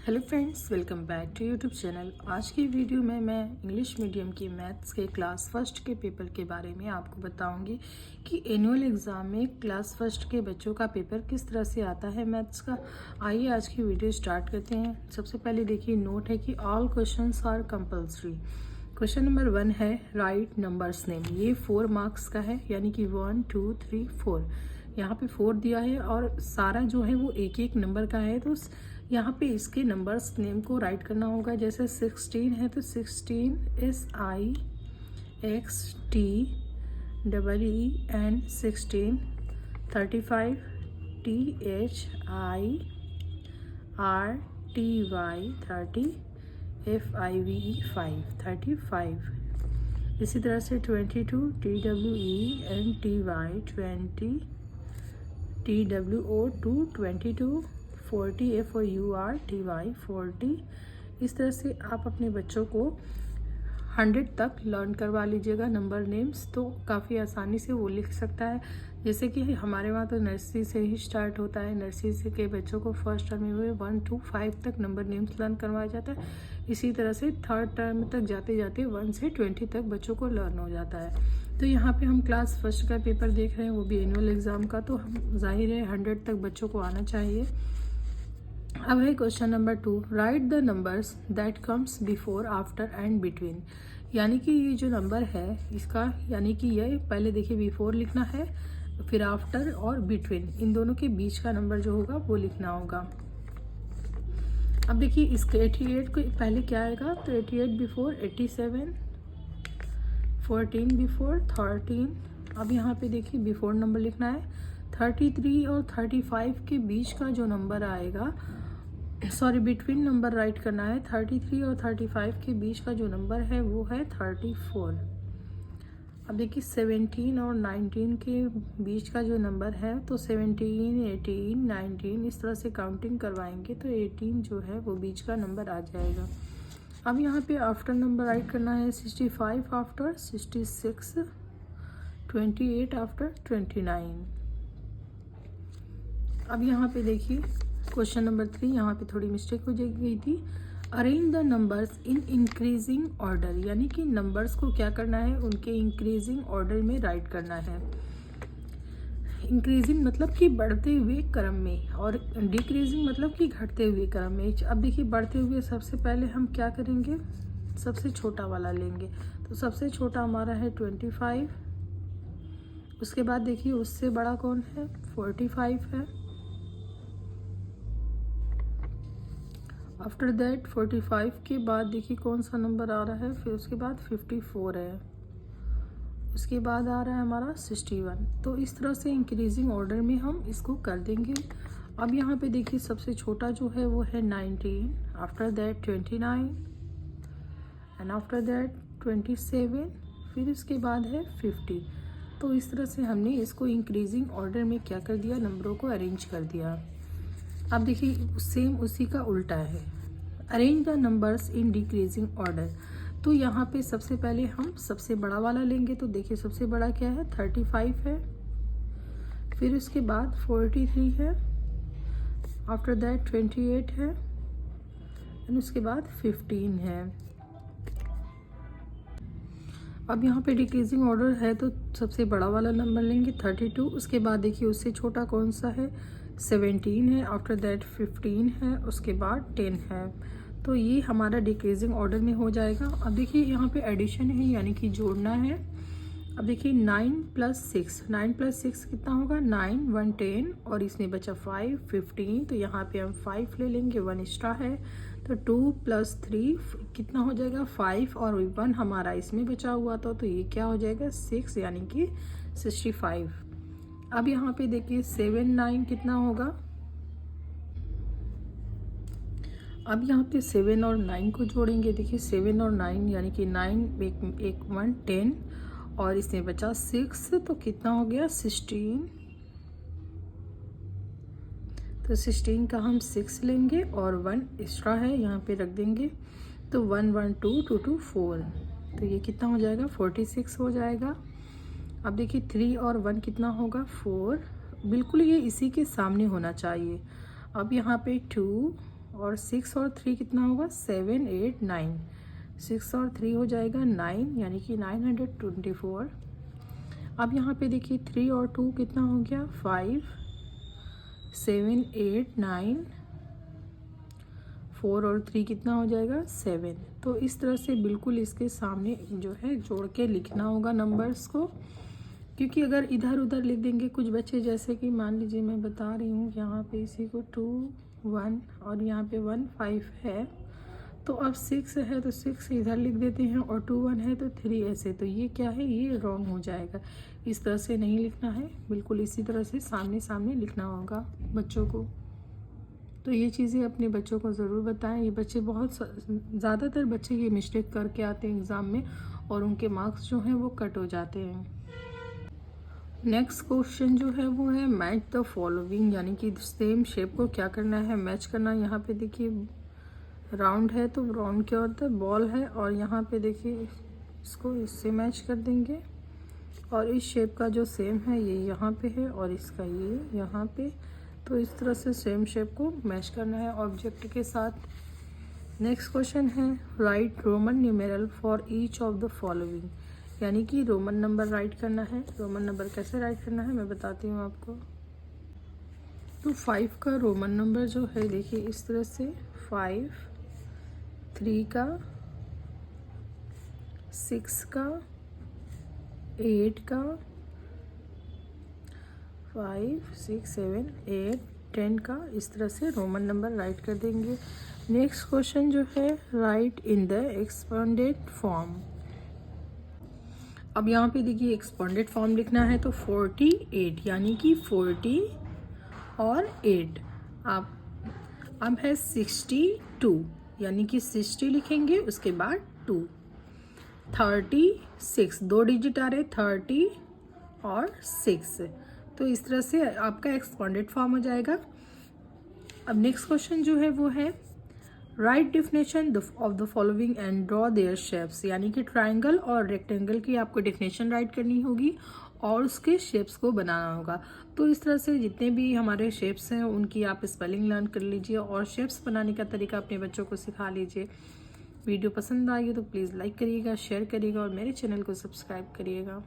Hello friends, welcome back to YouTube channel. आज की video में मैं इंग्लिश मीडियम की मैथ्स के क्लास फर्स्ट के पेपर के बारे में आपको बताऊंगी कि एनुअल एग्ज़ाम में क्लास फर्स्ट के बच्चों का पेपर किस तरह से आता है मैथ्स का। आइए आज की वीडियो स्टार्ट करते हैं। सबसे पहले देखिए, नोट है कि all questions are compulsory. Question number 1 है राइट नंबर्स नेम। ये 4 मार्क्स का है, यानी कि 1 2 3 4। यहाँ पे 4 दिया है और सारा जो है वो एक एक नंबर का है, तो यहाँ पे इसके नंबर्स नेम को राइट करना होगा। जैसे 16 है तो 16 SIXTEEN 16, 35 THIRTY 30, FIVE 5 35। इसी तरह से 22 TWENTY 20, TWO 22, 40 FOURTY 40। इस तरह से आप अपने बच्चों को 100 तक लर्न करवा लीजिएगा नंबर नेम्स, तो काफ़ी आसानी से वो लिख सकता है। जैसे कि हमारे वहाँ तो नर्सरी से ही स्टार्ट होता है। नर्सरी से के बच्चों को फर्स्ट टर्म में 1 to 5 तक नंबर नेम्स लर्न करवाया जाता है। इसी तरह से थर्ड टर्म तक जाते जाते 1 से 20 तक बच्चों को लर्न हो जाता है। तो यहाँ पे हम क्लास फर्स्ट का पेपर देख रहे हैं, वो भी एनुअल एग्ज़ाम का, तो हम जाहिर है 100 तक बच्चों को आना चाहिए। अब है question number 2, right the numbers that comes before, after and between. यानी कि ये जो नंबर है इसका, यानी कि ये पहले देखिए बिफोर लिखना है, फिर आफ्टर और बिटवीन, इन दोनों के बीच का नंबर जो होगा वो लिखना होगा। अब देखिए इसके 88 को पहले क्या आएगा, तो 88 बिफोर 87, 14 बिफोर 13। अब यहाँ पे देखिए बिफोर नंबर लिखना है। 33 और 35 के बीच का जो नंबर आएगा, सॉरी बिटवीन नंबर राइट करना है। 33 और 35 के बीच का जो नंबर है वो है 34। अब देखिए 17 और 19 के बीच का जो नंबर है, तो 17, 18, 19 इस तरह से काउंटिंग करवाएंगे तो 18 जो है वो बीच का नंबर आ जाएगा। अब यहाँ पे आफ्टर नंबर राइट करना है। 65 आफ्टर 66, 28 आफ्टर 29। अब यहाँ पे देखिए क्वेश्चन नंबर 3, यहाँ पे थोड़ी मिस्टेक हो गई थी। Arrange the numbers in increasing order, यानी कि नंबर्स को क्या करना है, उनके इंक्रीजिंग ऑर्डर में राइट करना है। इंक्रीजिंग मतलब कि बढ़ते हुए क्रम में, और डिक्रीजिंग मतलब कि घटते हुए क्रम में। अब देखिए बढ़ते हुए सबसे पहले हम क्या करेंगे, सबसे छोटा वाला लेंगे। तो सबसे छोटा हमारा है 25। उसके बाद देखिए उससे बड़ा कौन है, 45 है। आफ्टर दैट 45 के बाद देखिए कौन सा नंबर आ रहा है, फिर उसके बाद 54 है। उसके बाद आ रहा है हमारा 61। तो इस तरह से इंक्रीजिंग ऑर्डर में हम इसको कर देंगे। अब यहाँ पे देखिए सबसे छोटा जो है वो है 19, after that 29 and after that 27, फिर उसके बाद है 50। तो इस तरह से हमने इसको इंक्रीजिंग ऑर्डर में क्या कर दिया, नंबरों को अरेंज कर दिया। अब देखिए सेम उसी का उल्टा है, arrange the numbers in decreasing order. तो यहाँ पे सबसे पहले हम सबसे बड़ा वाला लेंगे। तो देखिए सबसे बड़ा क्या है, 35 है। फिर उसके बाद 43 है। आफ्टर दैट 28 है एंड उसके बाद 15 है। अब यहाँ पे डिक्रीजिंग ऑर्डर है तो सबसे बड़ा वाला नंबर लेंगे 32। उसके बाद देखिए उससे छोटा कौन सा है, 17 है। आफ्टर दैट 15 है। उसके बाद 10 है। तो ये हमारा डिक्रीजिंग ऑर्डर में हो जाएगा। अब देखिए यहाँ पे एडिशन है, यानी कि जोड़ना है। अब देखिए 9 + 6, 9 + 6 कितना होगा, 9, 1 10, और इसमें बचा 5, 15। तो यहाँ पे हम 5 ले लेंगे, 1 एक्स्ट्रा है। तो 2 + 3 कितना हो जाएगा, 5, और 1 हमारा इसमें बचा हुआ था, तो ये क्या हो जाएगा, 6, यानी कि 65। अब यहाँ पे देखिए 7, 9 कितना होगा। अब यहाँ पे 7 और 9 को जोड़ेंगे। देखिए 7 और 9 यानी कि 9 एक 1 10, और इसमें बचा 6, तो कितना हो गया, 16। तो 16 का हम 6 लेंगे और 1 एक्स्ट्रा है यहाँ पे रख देंगे। तो 1 1 2 2 2 4, तो ये कितना हो जाएगा, 46 हो जाएगा। अब देखिए 3 और 1 कितना होगा, 4। बिल्कुल ये इसी के सामने होना चाहिए। अब यहाँ पे 2 और 6 और 3 कितना होगा 7 8 9, 6 और 3 हो जाएगा 9 यानी कि 924। अब यहाँ पे देखिए 3 और 2 कितना हो गया 5, 7 8 9, 4 और 3 कितना हो जाएगा 7। तो इस तरह से बिल्कुल इसके सामने जो है जोड़ के लिखना होगा नंबर्स को, क्योंकि अगर इधर उधर लिख देंगे कुछ बच्चे, जैसे कि मान लीजिए मैं बता रही हूँ यहाँ पे इसी को 2 1 और यहाँ पे 1 5 है, तो अब 6 है तो 6 इधर लिख देते हैं और 2 1 है तो 3 ऐसे, तो ये क्या है ये रॉन्ग हो जाएगा। इस तरह से नहीं लिखना है, बिल्कुल इसी तरह से सामने सामने लिखना होगा बच्चों को। तो ये चीज़ें अपने बच्चों को ज़रूर बताएं। ये बच्चे बहुत ज़्यादातर बच्चे ये मिस्टेक करके आते हैं एग्ज़ाम में और उनके मार्क्स जो हैं वो कट हो जाते हैं। नेक्स्ट क्वेश्चन जो है वो है मैच द फॉलोइंग, यानी कि सेम शेप को क्या करना है मैच करना। यहाँ पे देखिए राउंड है तो राउंड क्या होता है बॉल है, और यहाँ पे देखिए इसको इससे मैच कर देंगे, और इस शेप का जो सेम है ये यहाँ पे है और इसका ये यहाँ पे, तो इस तरह से सेम शेप को मैच करना है ऑब्जेक्ट के साथ। नेक्स्ट क्वेश्चन है right Roman numeral for each of the following, यानी कि रोमन नंबर राइट करना है। रोमन नंबर कैसे राइट करना है मैं बताती हूँ आपको। तो 5 का रोमन नंबर जो है देखिए इस तरह से 5, 3 का, 6 का, 8 का, 5 6 7 8 10 का, इस तरह से रोमन नंबर राइट कर देंगे। नेक्स्ट क्वेश्चन जो है right in the expanded form. अब यहाँ पे देखिए एक्सपेंडेड फॉर्म लिखना है तो 48, यानी कि 40 और 8। अब है 62, यानी कि 60 लिखेंगे उसके बाद 2। 36, 2 डिजिट आ रहे 30 और 6, तो इस तरह से आपका एक्सपेंडेड फॉर्म हो जाएगा। अब नेक्स्ट क्वेश्चन जो है वो है write definition of the following and draw their shapes, यानी कि ट्राइंगल और रेक्टेंगल की आपको डिफिनेशन राइट करनी होगी और उसके शेप्स को बनाना होगा। तो इस तरह से जितने भी हमारे शेप्स हैं उनकी आप स्पेलिंग लर्न कर लीजिए और शेप्स बनाने का तरीका अपने बच्चों को सिखा लीजिए। वीडियो पसंद आई तो प्लीज़ लाइक करिएगा, शेयर करिएगा और मेरे चैनल को सब्सक्राइब करिएगा।